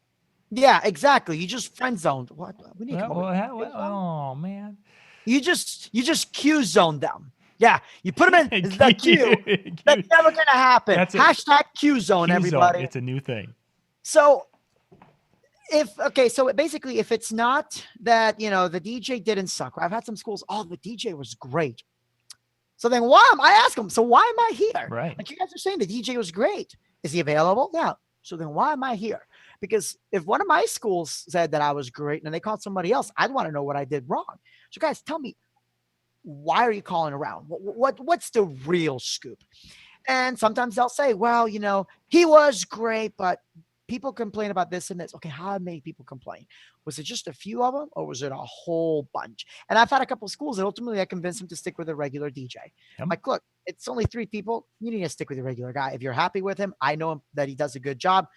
Yeah, exactly. You just friend zoned. What? We need to oh man. You just Q zoned them. Yeah, you put them in the queue. That's never going to happen. Hashtag Q zone, everybody. It's a new thing. So basically, if it's not that, the DJ didn't suck, I've had some schools, the DJ was great. So then I ask them, so why am I here? Right. Like you guys are saying the DJ was great. Is he available? Yeah. So then why am I here? Because if one of my schools said that I was great and they called somebody else, I'd want to know what I did wrong. So guys, tell me, why are you calling around? What's the real scoop? And sometimes they'll say, well, he was great, but people complain about this and this. Okay, how many people complain? Was it just a few of them, or was it a whole bunch? And I've had a couple of schools that ultimately I convinced them to stick with a regular DJ. Yep. I'm like, look, it's only 3 people. You need to stick with your regular guy. If you're happy with him, I know that he does a good job.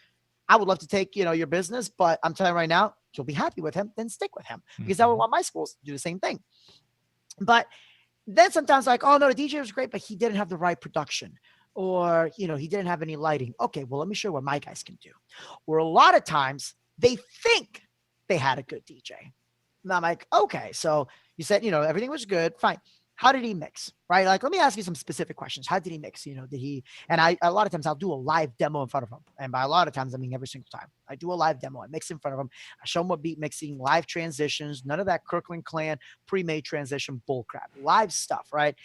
I would love to take, your business, but I'm telling you right now, you'll be happy with him, then stick with him. Because I would want my schools to do the same thing. But then sometimes like, oh no, the DJ was great, but he didn't have the right production. Or, he didn't have any lighting. Okay, well, let me show you what my guys can do. Or a lot of times they think they had a good DJ. And I'm like, okay, so you said, everything was good. Fine. How did he mix? Right? Like, let me ask you some specific questions. How did he mix? Did he, and a lot of times I'll do a live demo in front of him. And by a lot of times, I mean every single time. I do a live demo. I mix in front of him. I show him what beat mixing, live transitions, none of that Kirkland Clan pre-made transition bullcrap. Live stuff, right?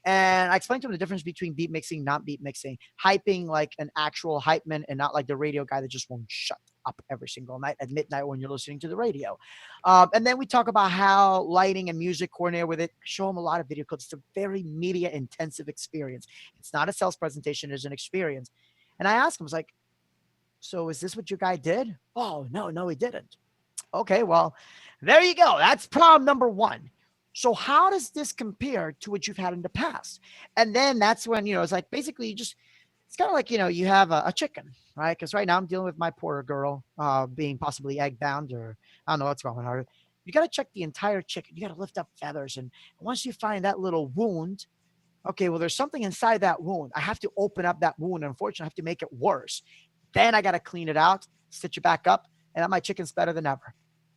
And I explained to him the difference between beat mixing, not beat mixing, hyping like an actual hype man and not like the radio guy that just won't shut up every single night at midnight when you're listening to the radio. And then we talk about how lighting and music coordinate with it. Show him a lot of video clips. It's a very media intensive experience. It's not a sales presentation. It's an experience. And I asked him, I was like, so is this what your guy did? Oh, no, he didn't. Okay, well, there you go. That's problem number 1. So how does this compare to what you've had in the past? And then that's when, it's like basically it's kind of like, you have a chicken, right? Because right now I'm dealing with my poor girl being possibly egg bound, or I don't know what's wrong with her. you got to check the entire chicken. You got to lift up feathers. And once you find that little wound, okay, well, there's something inside that wound. I have to open up that wound. Unfortunately, I have to make it worse. Then I got to clean it out, stitch it back up, and now my chicken's better than ever.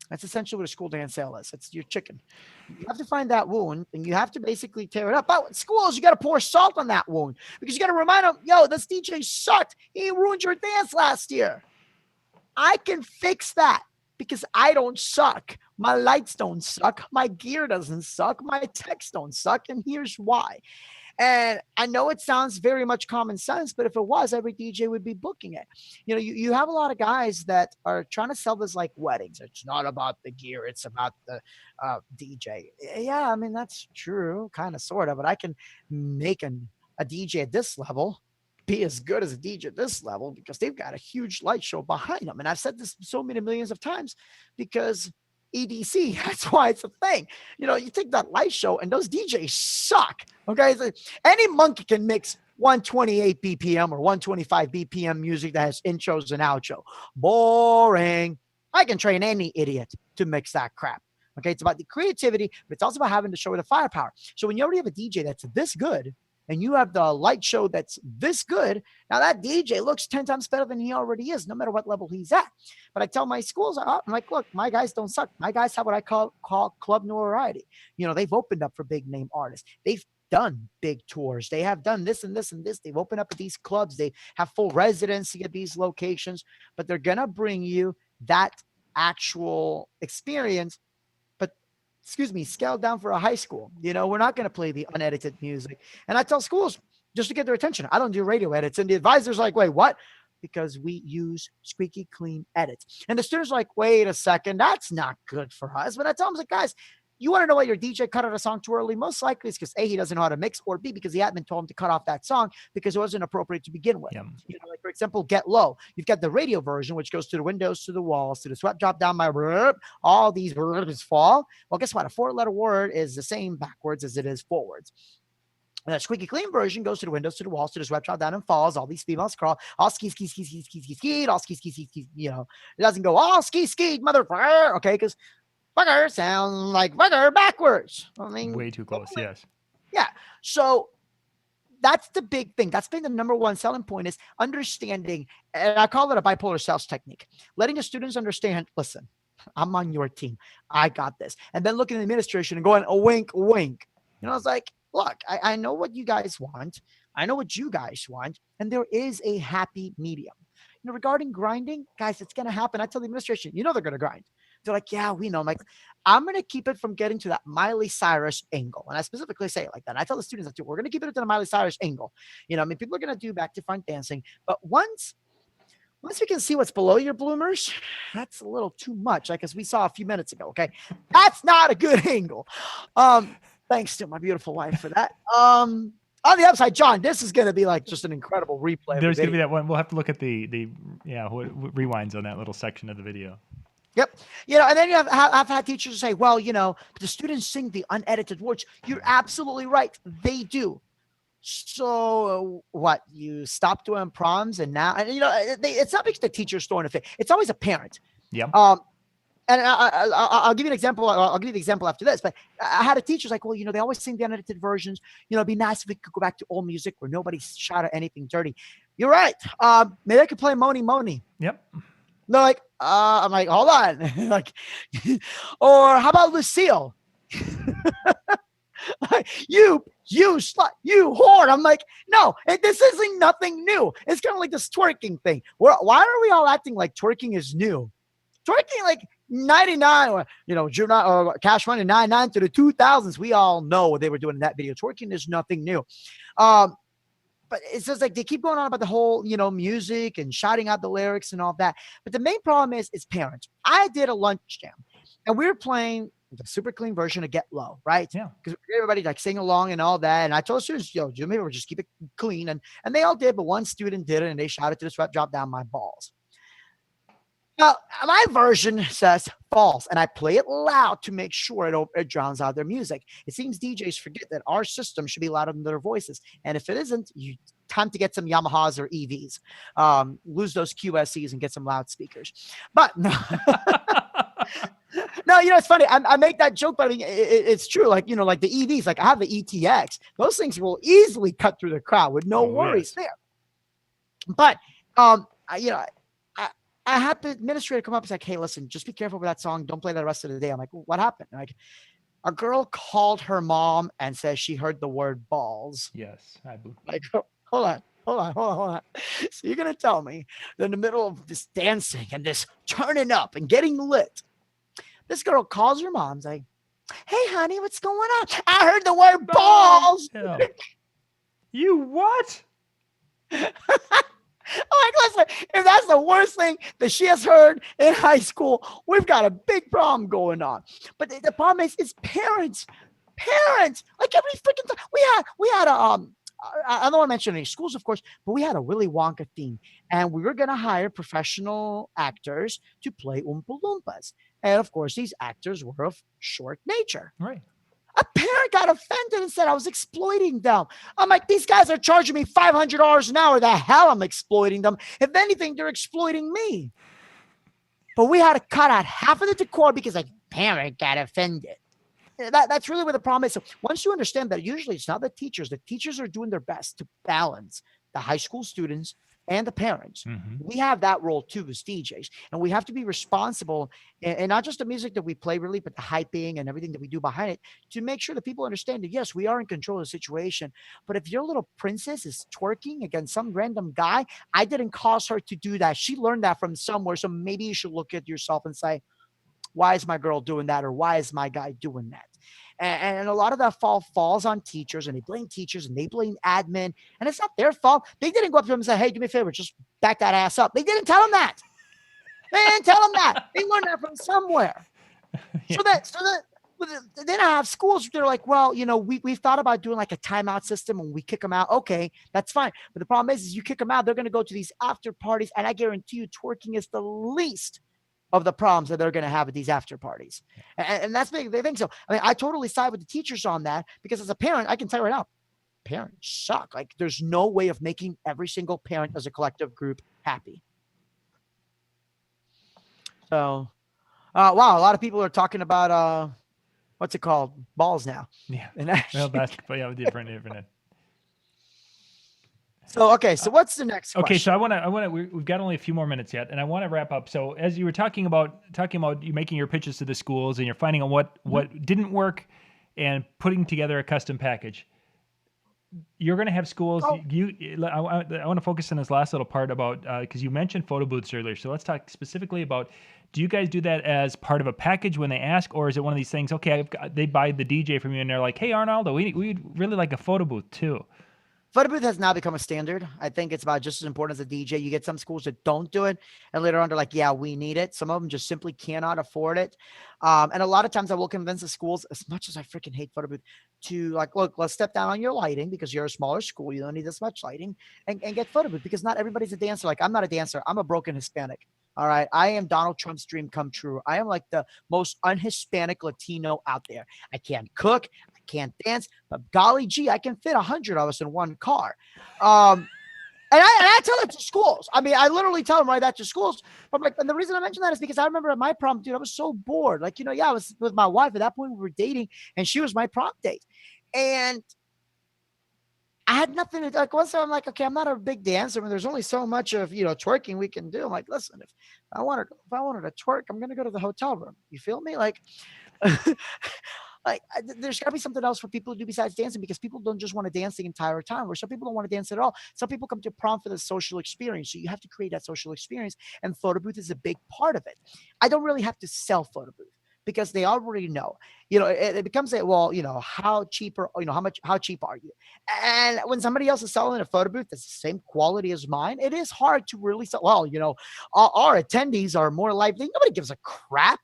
That's essentially what a school dance sale is. It's your chicken. You have to find that wound, and you have to basically tear it up. But with schools, you got to pour salt on that wound because you got to remind them, yo, this DJ sucked. He ruined your dance last year. I can fix that because I don't suck. My lights don't suck. My gear doesn't suck. My techs don't suck. And here's why. And I know it sounds very much common sense, but if it was, every DJ would be booking it. You know, you have a lot of guys that are trying to sell this like weddings. It's not about the gear. It's about the DJ. Yeah, I mean, that's true, kind of, sort of. But I can make a DJ at this level be as good as a DJ at this level because they've got a huge light show behind them. And I've said this so many millions of times because EDC, that's why it's a thing. You know, you take that light show and those DJs suck. Okay. So any monkey can mix 128 BPM or 125 BPM music that has intros and outro. Boring. I can train any idiot to mix that crap. Okay. It's about the creativity, but it's also about having to show the firepower. So when you already have a DJ that's this good, and you have the light show that's this good, now that DJ looks 10 times better than he already is, no matter what level he's at. But I tell my schools, I'm like, look, my guys don't suck. My guys have what I call club notoriety. You know, they've opened up for big name artists. They've done big tours. They have done this and this and this. They've opened up at these clubs. They have full residency at these locations, but they're going to bring you that actual experience scaled down for a high school. You know, we're not going to play the unedited music. And I tell schools just to get their attention, I don't do radio edits. And the advisor's like, wait, what? Because we use squeaky clean edits. And the students are like, wait a second, that's not good for us. But I tell them, like, guys, you want to know why your DJ cut out a song too early? Most likely it's because A, he doesn't know how to mix, or B, because the admin told him to cut off that song because it wasn't appropriate to begin with. Yeah. You know, like for example, Get Low. You've got the radio version, which goes to the windows, to the walls, to the sweat drop down my burp. All these words fall. Well, guess what? A 4-letter word is the same backwards as it is forwards. And that squeaky clean version goes to the windows, to the walls, to the sweat drop down and falls. All these females crawl, all ski, ski, ski, ski, ski, ski, ski, all ski, ski, ski, ski, you know, it doesn't go all ski, ski, motherfucker. Okay, because fucker sound like fucker backwards. I mean, way too close. Yes. Yeah. So that's the big thing. That's been the number one selling point is understanding. And I call it a bipolar sales technique, letting the students understand, listen, I'm on your team. I got this. And then looking at the administration and going, a wink, wink. You know, it's like, look, I know what you guys want. I know what you guys want. And there is a happy medium. You know, regarding grinding, guys, it's going to happen. I tell the administration, you know, they're going to grind. They're like, yeah, we know. I'm like, I'm going to keep it from getting to that Miley Cyrus angle. And I specifically say it like that. And I tell the students that too. We're going to keep it to the Miley Cyrus angle. You know, I mean, people are going to do back to front dancing. But once we can see what's below your bloomers, that's a little too much. Like as we saw a few minutes ago. Okay. That's not a good angle. Thanks to my beautiful wife for that. On the upside, John, this is going to be like just an incredible replay. There's going to be that one. We'll have to look at the rewinds on that little section of the video. Yep. You know, and then I've had teachers say, well, you know, the students sing the unedited words. You're absolutely right. They do. So what? You stop doing proms and now, and you know, it's not because the teacher's throwing a fit. It's always a parent. Yeah. And I'll give you an example. I'll give you the example after this. But I had a teacher's like, well, you know, they always sing the unedited versions. You know, it'd be nice if we could go back to old music where nobody shot at anything dirty. You're right. Maybe I could play Moni Moni. Yep. They're like, I'm like, hold on. Like, or how about Lucille? you slut, you whore. I'm like, no, this isn't nothing new. It's kind of like this twerking thing. Why are we all acting like twerking is new? Twerking like 99, or, you know, Cash Money 99 to the 2000s. We all know what they were doing in that video. Twerking is nothing new. But it's just like they keep going on about the whole, you know, music and shouting out the lyrics and all that. But the main problem is parents. I did a lunch jam and we were playing the super clean version of Get Low, right? Yeah. Because everybody like sing along and all that. And I told students, yo, maybe we'll just keep it clean. And they all did, but one student did it and they shouted to the sweat drop down my balls. Now, my version says false, and I play it loud to make sure it drowns out their music. It seems DJs forget that our system should be louder than their voices. And if it isn't, time to get some Yamahas or EVs. Lose those QSEs and get some loudspeakers. But No, it's funny. I make that joke, but I mean, it's true. Like, like the EVs, like I have the ETX. Those things will easily cut through the crowd with no worries there. But, I, I had the administrator come up and say, hey, listen, just be careful with that song. Don't play that the rest of the day. I'm like, what happened? Like, a girl called her mom and says she heard the word balls. Yes. Like, hold on. So you're going to tell me that in the middle of this dancing and this turning up and getting lit, this girl calls her mom, like, hey, honey, what's going on? I heard the word balls. You what? Like, listen, if that's the worst thing that she has heard in high school, we've got a big problem going on. But the problem is parents. Like every freaking time we had a I don't want to mention any schools, of course, but we had a Willy Wonka theme, and we were going to hire professional actors to play Oompa Loompas. And of course, these actors were of short nature. Right. A parent got offended and said I was exploiting them. I'm like, these guys are charging me $500 an hour. The hell I'm exploiting them. If anything, they're exploiting me. But we had to cut out half of the decor because a parent got offended. That's really where the problem is. So once you understand that, usually it's not the teachers are doing their best to balance the high school students and the parents. Mm-hmm. We have that role too as DJs, and we have to be responsible, and not just the music that we play really, but the hyping and everything that we do behind it to make sure that people understand that, yes, we are in control of the situation. But if your little princess is twerking against some random guy, I didn't cause her to do that. She learned that from somewhere. So maybe you should look at yourself and say, why is my girl doing that? Or why is my guy doing that? And a lot of that falls on teachers, and they blame teachers and they blame admin, and it's not their fault. They didn't go up to them and say, hey, do me a favor, just back that ass up. They didn't tell them that. They learned that from somewhere. Yeah. So that then I have schools, they're like, well, we've thought about doing like a timeout system and we kick them out. Okay, that's fine. But the problem is you kick them out, they're going to go to these after parties, and I guarantee you twerking is the least of the problems that they're going to have at these after parties. And that's big. They think so. I mean, I totally side with the teachers on that, because as a parent, I can tell you right now, parents suck. Like, there's no way of making every single parent as a collective group happy. So, wow, a lot of people are talking about, what's it called? Balls now. Yeah. And actually, well, basketball, yeah, different. So, okay. So what's the next question? Okay. So I want to, we've got only a few more minutes yet, and I want to wrap up. So as you were talking about you making your pitches to the schools, and you're finding out what didn't work and putting together a custom package, you're going to have schools. I want to focus on this last little part about, cause you mentioned photo booths earlier. So let's talk specifically about, do you guys do that as part of a package when they ask, or is it one of these things, okay, they buy the DJ from you and they're like, hey, Arnoldo, we'd really like a photo booth too. Photo booth has now become a standard. I think it's about just as important as a DJ. You get some schools that don't do it, and later on they're like, yeah, we need it. Some of them just simply cannot afford it. And a lot of times I will convince the schools, as much as I freaking hate photo booth, to like, look, let's step down on your lighting because you're a smaller school. You don't need this much lighting, and get photo booth, because not everybody's a dancer. Like, I'm not a dancer. I'm a broken Hispanic. All right. I am Donald Trump's dream come true. I am like the most un-Hispanic Latino out there. I can't cook. I can't dance, but golly gee, I can fit 100 of us in one car. And I tell it to schools. I mean, I literally tell them right that to schools. But like, and the reason I mention that is because I remember at my prom, dude, I was so bored. Like, I was with my wife at that point. We were dating, and she was my prom date. And I had nothing to, like, once I'm like, okay, I'm not a big dancer. I mean, there's only so much of, twerking we can do. I'm like, listen, if I wanted to twerk, I'm going to go to the hotel room. You feel me? Like, there's got to be something else for people to do besides dancing, because people don't just want to dance the entire time, or some people don't want to dance at all. Some people come to prom for the social experience. So you have to create that social experience, and photo booth is a big part of it. I don't really have to sell photo booth, because they already know, it becomes how cheap how cheap are you? And when somebody else is selling a photo booth that's the same quality as mine, it is hard to really sell. Well, our attendees are more lively. Nobody gives a crap.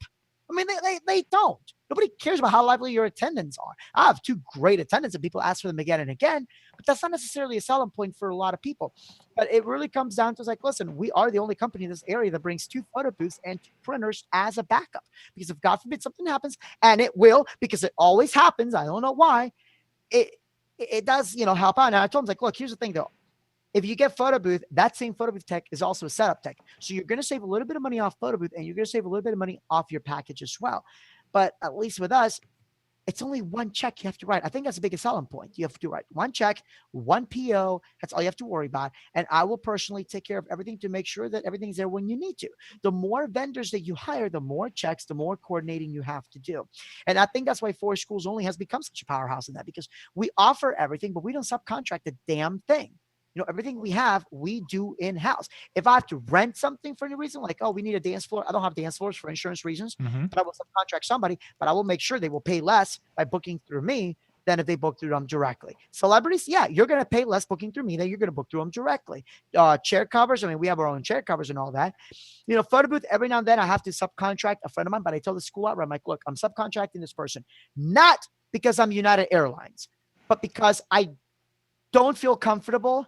I mean, they don't. Nobody cares about how lively your attendants are. I have 2 great attendants, and people ask for them again and again, but that's not necessarily a selling point for a lot of people. But it really comes down to, like, listen, we are the only company in this area that brings 2 photo booths and 2 printers as a backup. Because if God forbid something happens, and it will, because it always happens, I don't know why, it does, help out. And I told him, like, look, here's the thing though. If you get photo booth, that same photo booth tech is also a setup tech. So you're going to save a little bit of money off photo booth, and you're going to save a little bit of money off your package as well. But at least with us, it's only one check you have to write. I think that's the biggest selling point. You have to write one check, one PO. That's all you have to worry about. And I will personally take care of everything to make sure that everything's there when you need to. The more vendors that you hire, the more checks, the more coordinating you have to do. And I think that's why Four Schools Only has become such a powerhouse in that, because we offer everything, but we don't subcontract a damn thing. Everything we have, we do in house. If I have to rent something for any reason, like, oh, we need a dance floor, I don't have dance floors for insurance reasons, Mm-hmm. but I will subcontract somebody, but I will make sure they will pay less by booking through me than if they book through them directly. Celebrities, yeah, you're going to pay less booking through me than you're going to book through them directly. Chair covers, I mean, we have our own chair covers and all that. Photo booth, every now and then I have to subcontract a friend of mine, but I tell the school outright, I'm like, look, I'm subcontracting this person, not because I'm United Airlines, but because I don't feel comfortable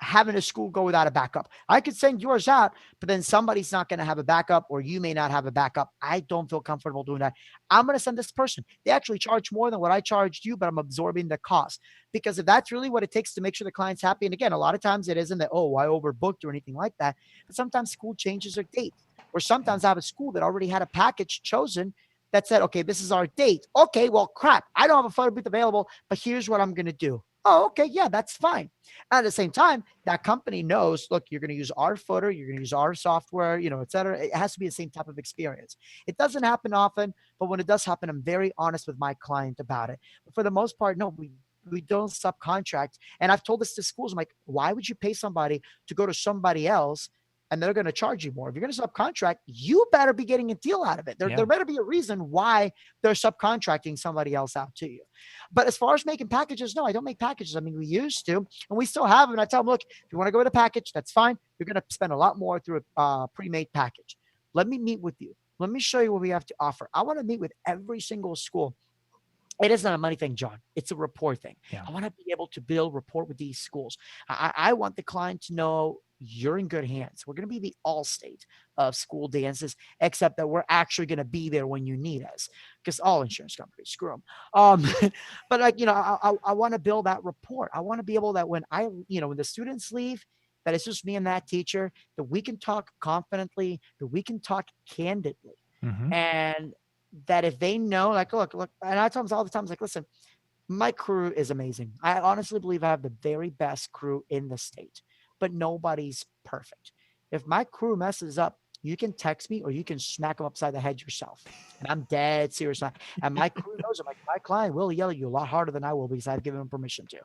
having a school go without a backup. I could send yours out, but then somebody's not going to have a backup, or you may not have a backup. I don't feel comfortable doing that. I'm going to send this person. They actually charge more than what I charged you, but I'm absorbing the cost, because if that's really what it takes to make sure the client's happy. And again, a lot of times it isn't that, oh, I overbooked or anything like that, but sometimes school changes their date, or sometimes I have a school that already had a package chosen that said, okay, this is our date. Okay, well, crap, I don't have a photo booth available, but here's what I'm going to do. Oh, okay, yeah, that's fine. At the same time, that company knows, look, you're going to use our footer, you're going to use our software, et cetera. It has to be the same type of experience. It doesn't happen often, but when it does happen, I'm very honest with my client about it. But for the most part, no, we don't subcontract. And I've told this to schools. I'm like, why would you pay somebody to go to somebody else and they're going to charge you more? If you're going to subcontract, you better be getting a deal out of it. There better be a reason why they're subcontracting somebody else out to you. But as far as making packages, no, I don't make packages. I mean, we used to, and we still have them. And I tell them, look, if you want to go with a package, that's fine. You're going to spend a lot more through a pre-made package. Let me meet with you. Let me show you what we have to offer. I want to meet with every single school. It isn't a money thing, John. It's a rapport thing. Yeah. I want to be able to build rapport with these schools. I want the client to know you're in good hands. We're going to be the Allstate of school dances, except that we're actually going to be there when you need us, because all insurance companies, screw them. But I want to build that rapport. I want to be able that when when the students leave, that it's just me and that teacher, that we can talk confidently, that we can talk candidly. Mm-hmm. And that if they know, like, look, and I tell them all the time, like, listen, my crew is amazing. I honestly believe I have the very best crew in the state, but nobody's perfect. If my crew messes up, you can text me or you can smack them upside the head yourself. And I'm dead serious. And my crew knows, I'm like, my client will yell at you a lot harder than I will, because I've given them permission to.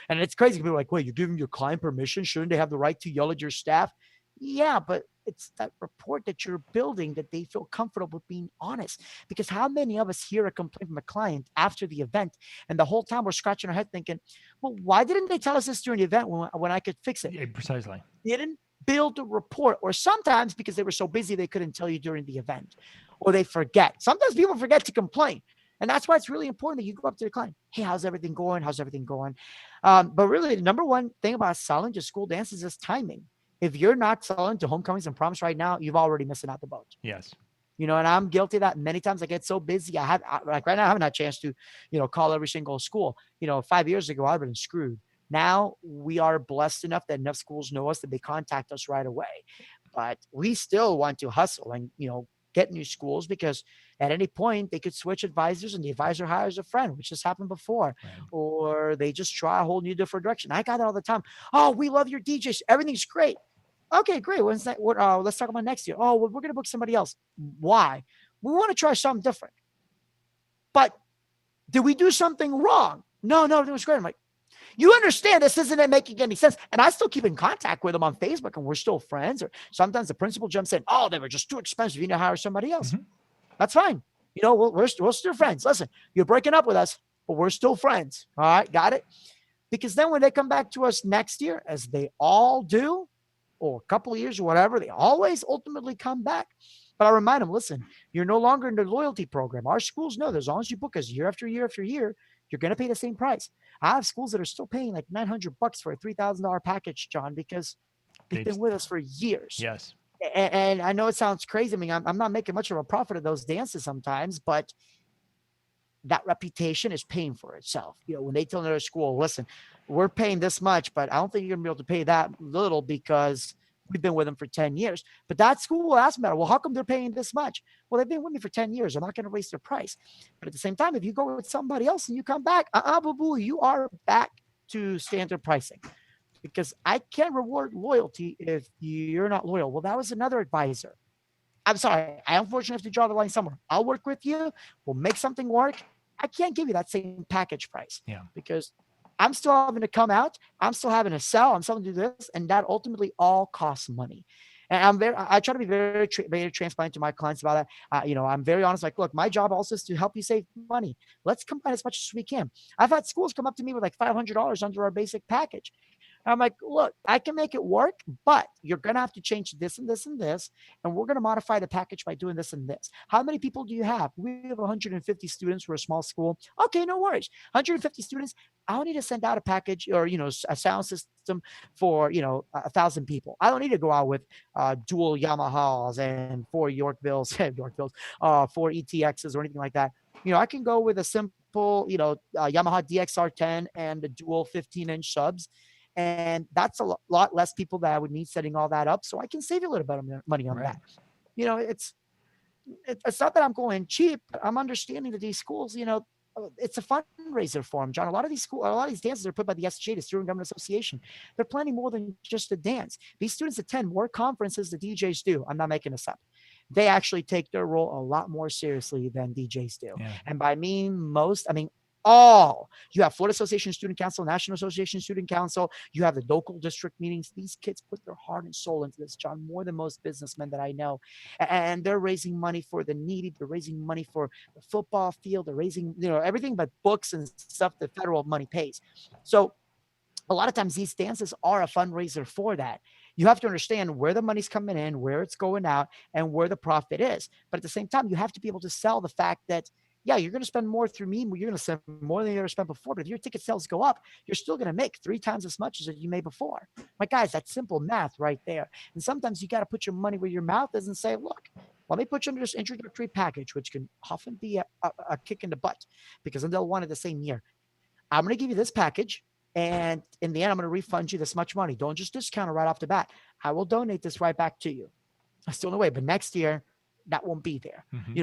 And it's crazy. People are like, wait, you're giving your client permission? Shouldn't they have the right to yell at your staff? Yeah, but it's that rapport that you're building, that they feel comfortable being honest. Because how many of us hear a complaint from a client after the event, and the whole time we're scratching our head thinking, well, why didn't they tell us this during the event when I could fix it? Yeah, precisely. Didn't build a rapport, or sometimes because they were so busy they couldn't tell you during the event, or they forget. Sometimes people forget to complain. And that's why it's really important that you go up to the client. Hey, how's everything going? How's everything going? But really, the number one thing about selling to school dances is timing. If you're not selling to homecomings and proms right now, you've already missing out the boat. Yes. And I'm guilty of that many times. I get so busy. Like right now, I haven't had a chance to, call every single school. 5 years ago, I've been screwed. Now we are blessed enough that enough schools know us that they contact us right away. But we still want to hustle and, get new schools, because at any point they could switch advisors and the advisor hires a friend, which has happened before, Right. or they just try a whole new different direction. I got it all the time. Oh, we love your DJs. Everything's great. Okay, great. When's that? Let's talk about next year. Oh, we're going to book somebody else. Why? We want to try something different. But did we do something wrong? No, it was great. I'm like, you understand this isn't making any sense. And I still keep in contact with them on Facebook, and we're still friends. Or sometimes the principal jumps in, oh, they were just too expensive. You need to hire somebody else. Mm-hmm. That's fine. We're still friends. Listen, you're breaking up with us, but we're still friends. All right, got it? Because then when they come back to us next year, as they all do, or a couple of years or whatever, they always ultimately come back. But I remind them, listen, you're no longer in the loyalty program. Our schools know that as long as you book us year after year after year, you're going to pay the same price. I have schools that are still paying like $900 for a $3,000 package, John, because they've been with us for years. Yes. And I know it sounds crazy. I mean, I'm not making much of a profit of those dances sometimes, but that reputation is paying for itself. When they tell another school, listen, we're paying this much, but I don't think you're going to be able to pay that little, because We've been with them for 10 years. But that school will ask me about it. Well, how come they're paying this much? Well, they've been with me for 10 years. I'm not going to raise their price. But at the same time, if you go with somebody else and you come back, boo-boo, you are back to standard pricing. Because I can't reward loyalty if you're not loyal. Well, that was another advisor. I'm sorry. I unfortunately have to draw the line somewhere. I'll work with you. We'll make something work. I can't give you that same package price. Yeah. Because I'm still having to come out. I'm still having to sell. I'm still having to do this. And that ultimately all costs money. And I try to be very transparent to my clients about that. I'm very honest. Like, look, my job also is to help you save money. Let's combine as much as we can. I've had schools come up to me with like $500 under our basic package. I'm like, look, I can make it work, but you're going to have to change this and this and this. And we're going to modify the package by doing this and this. How many people do you have? We have 150 students. We're a small school. Okay, no worries. 150 students. I don't need to send out a package or, a sound system for, 1,000 people. I don't need to go out with dual Yamahas and 4 Yorkvilles, 4 ETXs or anything like that. I can go with a simple, Yamaha DXR10 and the dual 15-inch subs. And that's a lot less people that I would need setting all that up. So I can save you a little bit of money on that. It's not that I'm going cheap, but I'm understanding that these schools, it's a fundraiser for them, John. A lot of these dances are put by the SGA, the Student Government Association. They're planning more than just a dance. These students attend more conferences than DJs do. I'm not making this up. They actually take their role a lot more seriously than DJs do. Yeah. And by most, I mean all. You have Florida Association Student Council, National Association Student Council. You have the local district meetings. These kids put their heart and soul into this, John, more than most businessmen that I know. And they're raising money for the needy. They're raising money for the football field. They're raising, everything but books and stuff that federal money pays. So a lot of times these dances are a fundraiser for that. You have to understand where the money's coming in, where it's going out, and where the profit is. But at the same time, you have to be able to sell the fact that, yeah, you're going to spend more through me. You're going to spend more than you ever spent before. But if your ticket sales go up, you're still going to make 3 times as much as you made before. My guys, that's simple math right there. And sometimes you got to put your money where your mouth is and say, look, let me put you under this introductory package, which can often be a kick in the butt because then they'll want it the same year. I'm going to give you this package. And in the end, I'm going to refund you this much money. Don't just discount it right off the bat. I will donate this right back to you. That's the only way. But next year, that won't be there. Mm-hmm.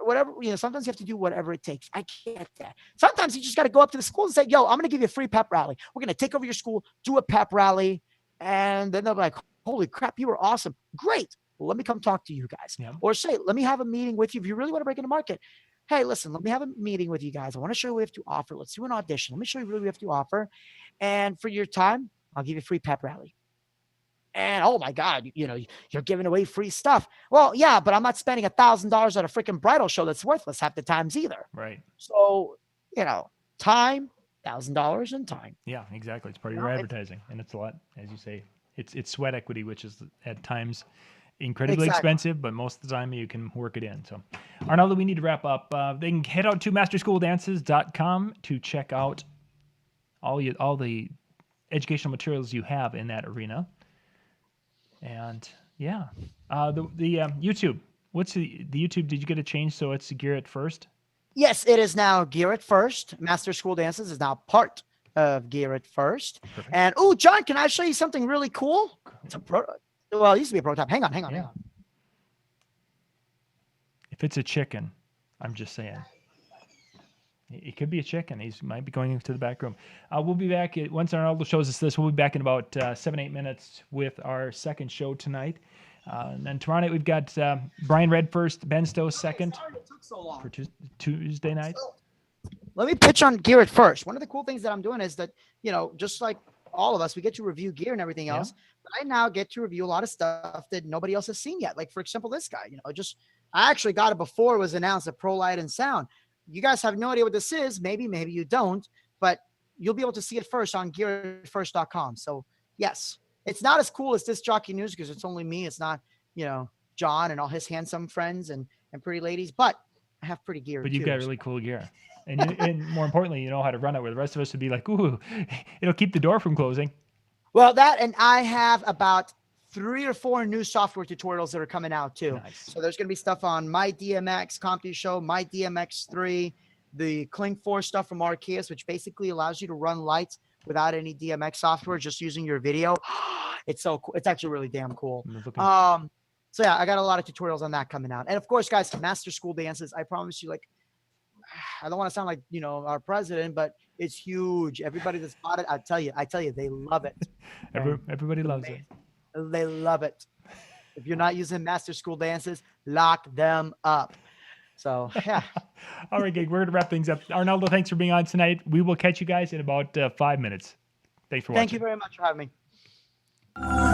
Whatever, sometimes you have to do whatever it takes. I get that. Sometimes you just got to go up to the school and say, yo, I'm going to give you a free pep rally. We're going to take over your school, do a pep rally. And then they're like, holy crap, you were awesome. Great. Well, let me come talk to you guys. Yeah. Or say, let me have a meeting with you. If you really want to break in the market, hey, listen, let me have a meeting with you guys. I want to show you what we have to offer. Let's do an audition. Let me show you what we have to offer. And for your time, I'll give you a free pep rally. And oh my God, you're giving away free stuff. Well, yeah, but I'm not spending $1,000 on a freaking bridal show that's worthless half the times either. Right. So, time, $1,000 in time. Yeah, exactly. It's part of your advertising. And it's a lot, as you say, it's sweat equity, which is at times incredibly expensive, but most of the time you can work it in. So, Arnoldo, we need to wrap up. They can head out to masterschooldances.com to check out all the educational materials you have in that arena. And yeah, the YouTube. What's the YouTube? Did you get a change so it's Gear It First? Yes, it is now Gear It First. Master School Dances is now part of Gear It First. Perfect. And John, can I show you something really cool? It's it used to be a prototype. Hang on. If it's a chicken, I'm just saying. It could be a chicken. He might be going into the back room. We'll be back. Once Arnoldo shows us this, we'll be back in about 7-8 minutes with our second show tonight. And then tomorrow night, we've got Brian Red first, Ben Stowe second for Tuesday night. Let me pitch on Gear It First. One of the cool things that I'm doing is that, just like all of us, we get to review gear and everything else. Yeah. But I now get to review a lot of stuff that nobody else has seen yet. Like, for example, this guy, I actually got it before it was announced at Pro Light and Sound. You guys have no idea what this is. Maybe you don't, but you'll be able to see it first on gearitfirst.com. So yes, it's not as cool as this Jockey News because it's only me. It's not, John and all his handsome friends and pretty ladies, but I have pretty gear. But you've got really cool gear. And more importantly, you know how to run it where the rest of us would be like, ooh, it'll keep the door from closing. Well, and I have about 3 or 4 new software tutorials that are coming out too. Nice. So there's going to be stuff on my DMX CompTIA Show, my DMX3, the Kling 4 stuff from Arceus, which basically allows you to run lights without any DMX software, just using your video. It's so cool. It's actually really damn cool. So yeah, I got a lot of tutorials on that coming out. And of course, guys, master school dances. I promise you, like, I don't want to sound like, you know, our president, but it's huge. Everybody that's bought it, I tell you, they love it. Everybody loves it. They love it. If you're not using master school dances, lock them up. So yeah. All right, Gig, we're gonna wrap things up. Arnoldo, thanks for being on tonight. We will catch you guys in about 5 minutes. Thanks for watching. Thank you very much for having me.